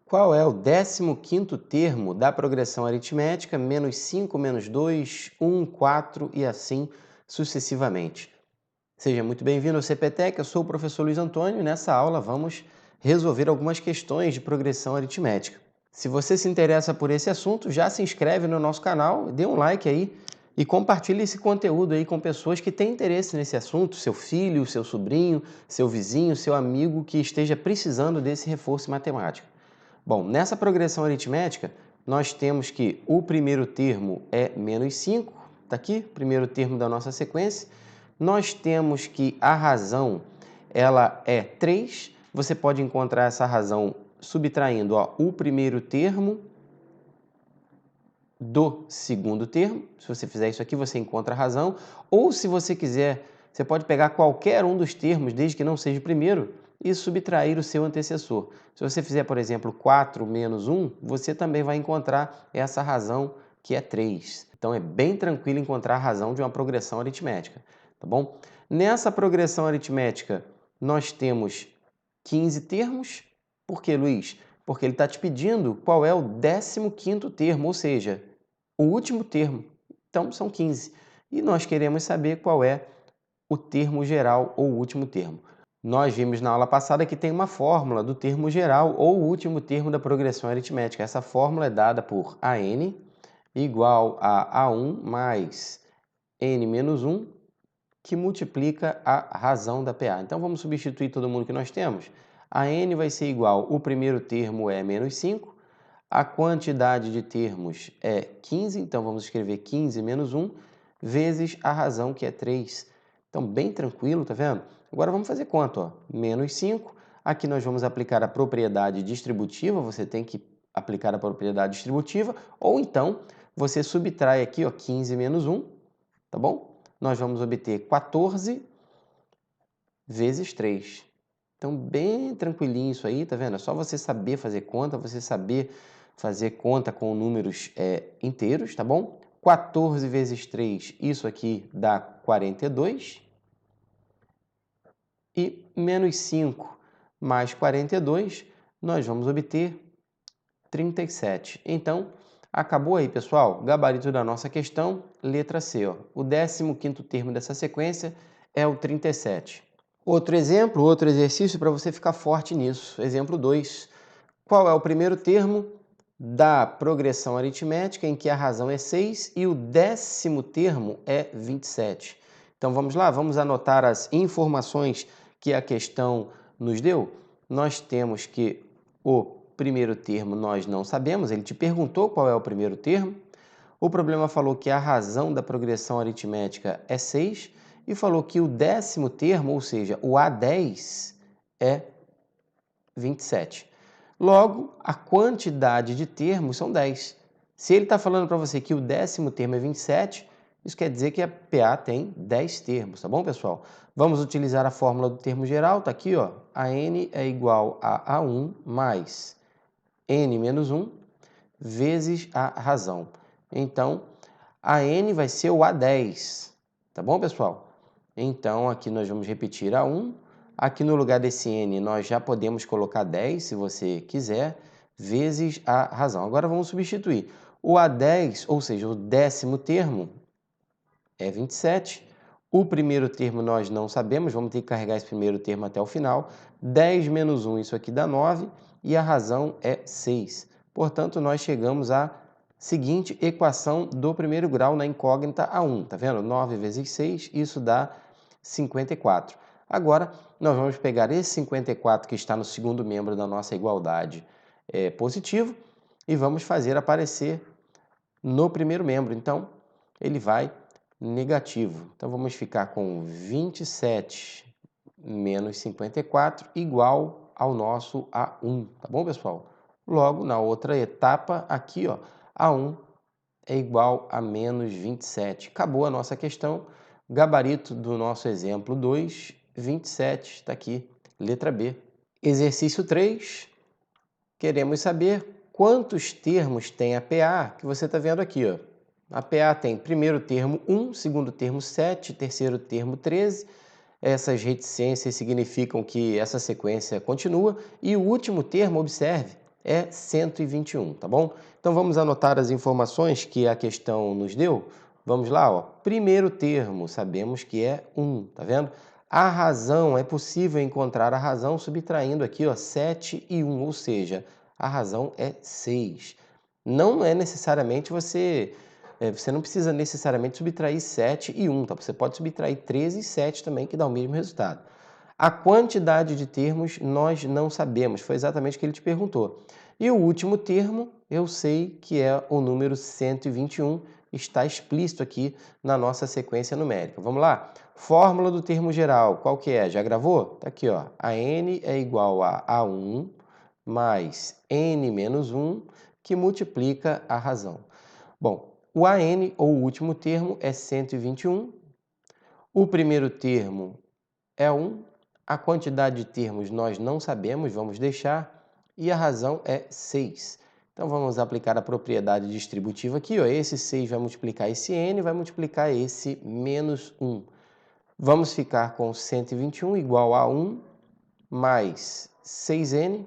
Qual é o 15º termo da progressão aritmética menos 5, menos 2, 1, 4 e assim sucessivamente? Seja muito bem-vindo ao CPTEC, eu sou o professor Luiz Antônio e nessa aula vamos resolver algumas questões de progressão aritmética. Se você se interessa por esse assunto, já se inscreve no nosso canal, dê um like aí e compartilhe esse conteúdo aí com pessoas que têm interesse nesse assunto, seu filho, seu sobrinho, seu vizinho, seu amigo que esteja precisando desse reforço em matemática. Bom, nessa progressão aritmética, nós temos que o primeiro termo é menos 5, está aqui, primeiro termo da nossa sequência. Nós temos que a razão ela é 3. Você pode encontrar essa razão subtraindo o primeiro termo do segundo termo. Se você fizer isso aqui, você encontra a razão. Ou se você quiser, você pode pegar qualquer um dos termos, desde que não seja o primeiro, e subtrair o seu antecessor. Se você fizer, por exemplo, 4 menos 1, você também vai encontrar essa razão que é 3. Então é bem tranquilo encontrar a razão de uma progressão aritmética, tá bom? Nessa progressão aritmética, nós temos 15 termos. Por quê, Luiz? Porque ele está te pedindo qual é o 15º termo, ou seja, o último termo. Então, são 15. E nós queremos saber qual é o termo geral ou o último termo. Nós vimos na aula passada que tem uma fórmula do termo geral ou o último termo da progressão aritmética. Essa fórmula é dada por AN igual a A1 mais N menos 1, que multiplica a razão da PA. Então, vamos substituir todo mundo que nós temos. A N vai ser igual, o primeiro termo é menos 5, a quantidade de termos é 15, então vamos escrever 15 menos 1, vezes a razão, que é 3. Então, bem tranquilo, tá vendo? Agora vamos fazer conta, ó. Menos 5, aqui nós vamos aplicar a propriedade distributiva, você tem que aplicar a propriedade distributiva, ou então você subtrai aqui, ó, 15 menos 1, tá bom? Nós vamos obter 14 vezes 3. Então, bem tranquilinho isso aí, tá vendo? É só você saber fazer conta, você saber fazer conta com números inteiros, tá bom? 14 vezes 3, isso aqui dá 42. E menos 5 mais 42, nós vamos obter 37. Então, acabou aí, pessoal. Gabarito da nossa questão, letra C. Ó. O 15º termo dessa sequência é o 37. Outro exemplo, outro exercício para você ficar forte nisso. Exemplo 2. Qual é o primeiro termo da progressão aritmética em que a razão é 6 e o 10º termo é 27? Então vamos lá, vamos anotar as informações que a questão nos deu. Nós temos que o primeiro termo nós não sabemos, ele te perguntou qual é o primeiro termo. O problema falou que a razão da progressão aritmética é 6 e falou que o 10º termo, ou seja, o A10, é 27. Logo, a quantidade de termos são 10. Se ele está falando para você que o 10º termo é 27, isso quer dizer que a PA tem 10 termos, tá bom, pessoal? Vamos utilizar a fórmula do termo geral, tá aqui, ó. A N é igual a A1 mais N menos 1 vezes a razão. Então, a N vai ser o A10, tá bom, pessoal? Então, aqui nós vamos repetir a 1. Aqui no lugar desse N, nós já podemos colocar 10, se você quiser, vezes a razão. Agora vamos substituir. O A10, ou seja, o 10º termo, é 27. O primeiro termo nós não sabemos, vamos ter que carregar esse primeiro termo até o final. 10 menos 1, isso aqui dá 9, e a razão é 6. Portanto, nós chegamos à seguinte equação do primeiro grau na incógnita A1. Tá vendo? 9 vezes 6, isso dá 54. Agora, nós vamos pegar esse 54 que está no segundo membro da nossa igualdade positivo e vamos fazer aparecer no primeiro membro. Então, ele vai negativo. Então, vamos ficar com 27 menos 54 igual ao nosso A1, tá bom, pessoal? Logo, na outra etapa, aqui, ó, A1 é igual a menos 27. Acabou a nossa questão. Gabarito do nosso exemplo 2, 27, está aqui, letra B. Exercício 3, queremos saber quantos termos tem a PA, que você está vendo aqui, ó. A PA tem primeiro termo 1, segundo termo 7, terceiro termo 13. Essas reticências significam que essa sequência continua. E o último termo, observe, é 121, tá bom? Então vamos anotar as informações que a questão nos deu. Vamos lá, ó. Primeiro termo, sabemos que é 1, tá vendo? A razão, é possível encontrar a razão subtraindo aqui, ó, 7 e 1, ou seja, a razão é 6. Não é necessariamente você não precisa necessariamente subtrair 7 e 1, tá? Você pode subtrair 13 e 7 também, que dá o mesmo resultado. A quantidade de termos nós não sabemos, foi exatamente o que ele te perguntou. E o último termo, eu sei que é o número 121, está explícito aqui na nossa sequência numérica. Vamos lá? Fórmula do termo geral, qual que é? Já gravou? Tá aqui, ó. A n é igual a A1 mais n menos 1, que multiplica a razão. Bom, o AN, ou o último termo, é 121. O primeiro termo é 1. A quantidade de termos nós não sabemos, vamos deixar. E a razão é 6. Então, vamos aplicar a propriedade distributiva aqui. Ó. Esse 6 vai multiplicar esse n, vai multiplicar esse menos 1. Vamos ficar com 121 igual a 1 mais 6n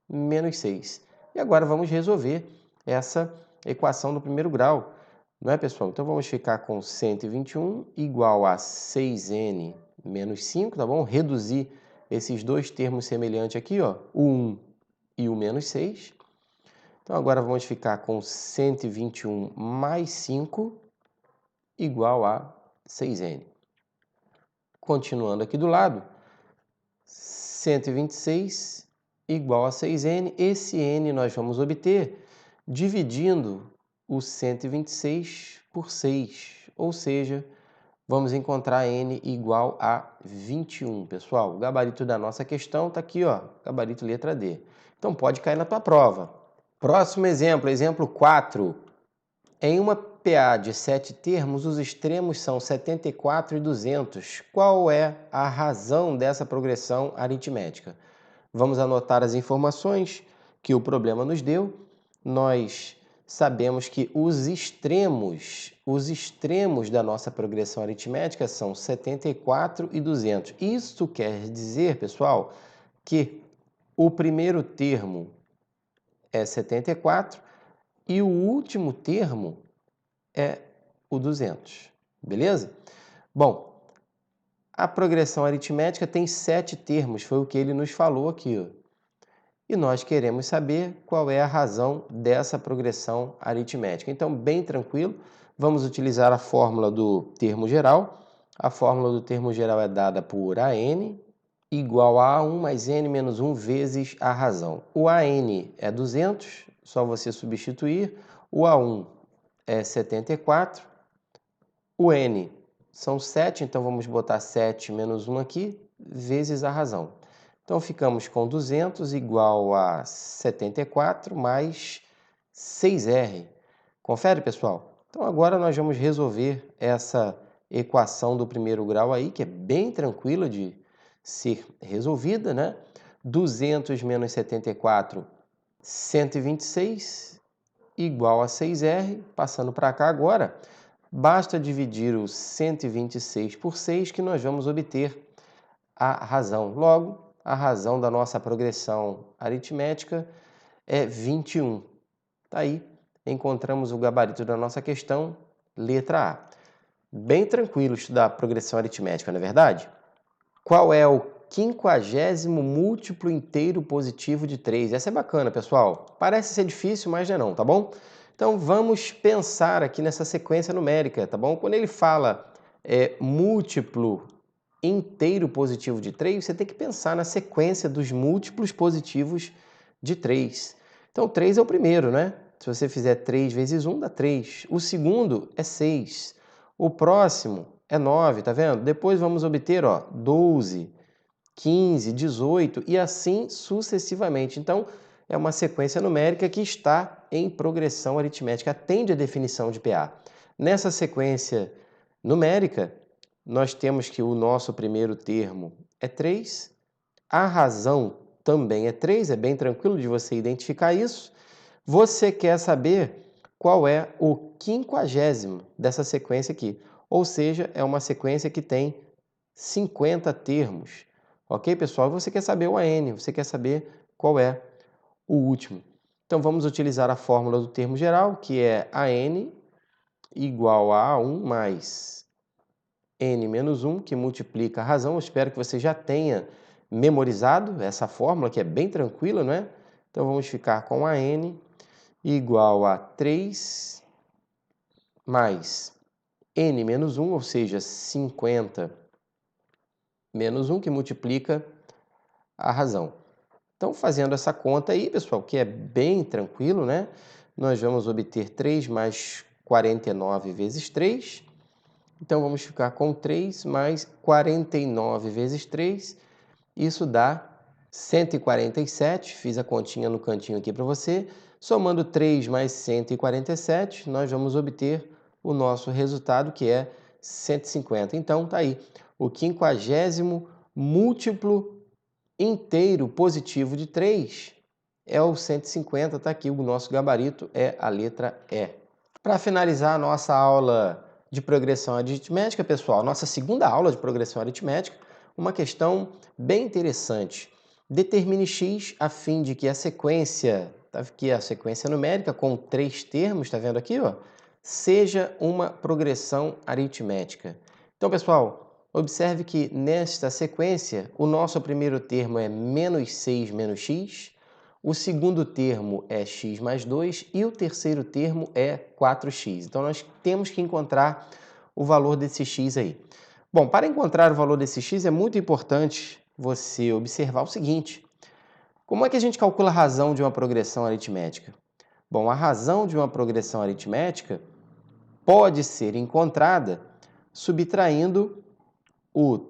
menos 6. E agora vamos resolver essa equação do primeiro grau. Não é, pessoal? Então, vamos ficar com 121 igual a 6n menos 5, tá bom? Reduzir esses dois termos semelhantes aqui, ó, o 1 e o menos 6. Então, agora vamos ficar com 121 mais 5 igual a 6n. Continuando aqui do lado, 126 igual a 6n. Esse n nós vamos obter dividindo o 126 por 6, ou seja, vamos encontrar n igual a 21, pessoal. O gabarito da nossa questão está aqui, ó, gabarito letra D. Então, pode cair na tua prova. Próximo exemplo, exemplo 4. Em uma PA de 7 termos, os extremos são 74 e 200. Qual é a razão dessa progressão aritmética? Vamos anotar as informações que o problema nos deu. Nós sabemos que os extremos da nossa progressão aritmética são 74 e 200. Isso quer dizer, pessoal, que o primeiro termo é 74 e o último termo é o 200, beleza? Bom, a progressão aritmética tem 7 termos, foi o que ele nos falou aqui, ó. E nós queremos saber qual é a razão dessa progressão aritmética. Então, bem tranquilo, vamos utilizar a fórmula do termo geral. A fórmula do termo geral é dada por AN igual a A1 mais N menos 1 vezes a razão. O AN é 200, só você substituir. O A1 é 74. O N são 7, então vamos botar 7 menos 1 aqui, vezes a razão. Então, ficamos com 200 igual a 74 mais 6R. Confere, pessoal? Então, agora nós vamos resolver essa equação do primeiro grau aí, que é bem tranquila de ser resolvida, né? 200 menos 74, 126, igual a 6R. Passando para cá agora, basta dividir o 126 por 6 que nós vamos obter a razão. Logo, a razão da nossa progressão aritmética é 21. Tá aí, encontramos o gabarito da nossa questão, letra A. Bem tranquilo estudar progressão aritmética, não é verdade? Qual é o 50º múltiplo inteiro positivo de 3? Essa é bacana, pessoal. Parece ser difícil, mas não é não, tá bom? Então, vamos pensar aqui nessa sequência numérica, tá bom? Quando ele fala múltiplo inteiro positivo de 3, você tem que pensar na sequência dos múltiplos positivos de 3. Então, 3 é o primeiro, né? Se você fizer 3 vezes 1, dá 3. O segundo é 6. O próximo é 9, tá vendo? Depois vamos obter, ó, 12, 15, 18 e assim sucessivamente. Então, é uma sequência numérica que está em progressão aritmética, atende a definição de PA. Nessa sequência numérica, nós temos que o nosso primeiro termo é 3, a razão também é 3, é bem tranquilo de você identificar isso. Você quer saber qual é o 50º dessa sequência aqui, ou seja, é uma sequência que tem 50 termos. Ok, pessoal? Você quer saber o AN, você quer saber qual é o último. Então, vamos utilizar a fórmula do termo geral, que é AN igual a A1 mais N menos 1, que multiplica a razão. Eu espero que você já tenha memorizado essa fórmula, que é bem tranquila, não é? Então, vamos ficar com AN igual a 3 mais N menos 1, ou seja, 50 menos 1, que multiplica a razão. Então, fazendo essa conta aí, pessoal, que é bem tranquilo, né? Nós vamos obter 3 mais 49 vezes 3. Então, vamos ficar com 3 mais 49 vezes 3. Isso dá 147. Fiz a continha no cantinho aqui para você. Somando 3 mais 147, nós vamos obter o nosso resultado, que é 150. Então, tá aí. O 50º múltiplo inteiro positivo de 3 é o 150, está aqui, o nosso gabarito é a letra E. Para finalizar a nossa aula de progressão aritmética, pessoal, nossa segunda aula de progressão aritmética, uma questão bem interessante. Determine x a fim de que a sequência, tá aqui a sequência numérica com 3 termos, está vendo aqui, ó, seja uma progressão aritmética. Então, pessoal, observe que nesta sequência, o nosso primeiro termo é menos 6 menos x, o segundo termo é x mais 2 e o terceiro termo é 4x. Então, nós temos que encontrar o valor desse x aí. Bom, para encontrar o valor desse x é muito importante você observar o seguinte. Como é que a gente calcula a razão de uma progressão aritmética? Bom, a razão de uma progressão aritmética pode ser encontrada subtraindo o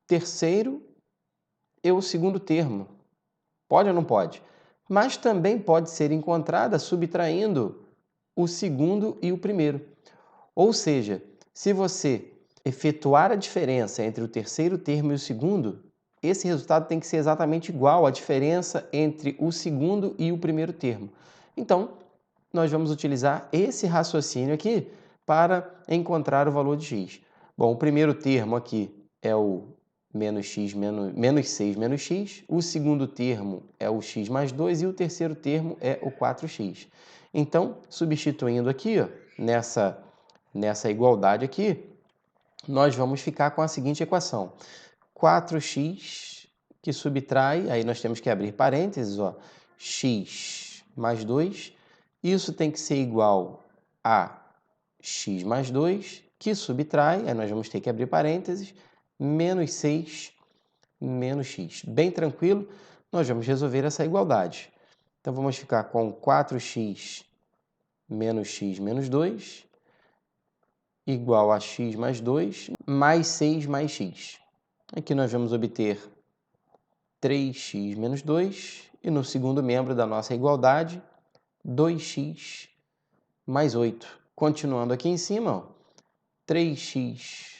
terceiro e o segundo termo. Pode ou não pode? Mas também pode ser encontrada subtraindo o segundo e o primeiro. Ou seja, se você efetuar a diferença entre o terceiro termo e o segundo, esse resultado tem que ser exatamente igual à diferença entre o segundo e o primeiro termo. Então, nós vamos utilizar esse raciocínio aqui para encontrar o valor de x. Bom, o primeiro termo aqui é o menos 6 menos x, o segundo termo é o x mais 2 e o terceiro termo é o 4x. Então, substituindo aqui, ó, nessa igualdade aqui, nós vamos ficar com a seguinte equação. 4x que subtrai, aí nós temos que abrir parênteses, ó, x mais 2, isso tem que ser igual a x mais 2, que subtrai, aí nós vamos ter que abrir parênteses, menos 6 menos x. Bem tranquilo, nós vamos resolver essa igualdade. Então, vamos ficar com 4x menos 2 igual a x mais 2 mais 6 mais x. Aqui nós vamos obter 3x menos 2 e no segundo membro da nossa igualdade, 2x mais 8. Continuando aqui em cima, ó, 3x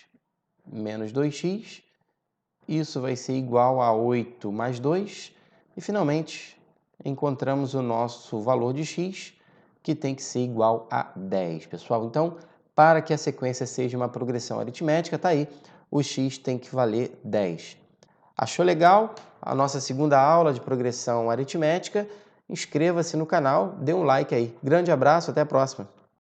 menos 2x, isso vai ser igual a 8 mais 2. E, finalmente, encontramos o nosso valor de x, que tem que ser igual a 10, pessoal. Então, para que a sequência seja uma progressão aritmética, tá aí, o x tem que valer 10. Achou legal a nossa segunda aula de progressão aritmética? Inscreva-se no canal, dê um like aí. Grande abraço, até a próxima!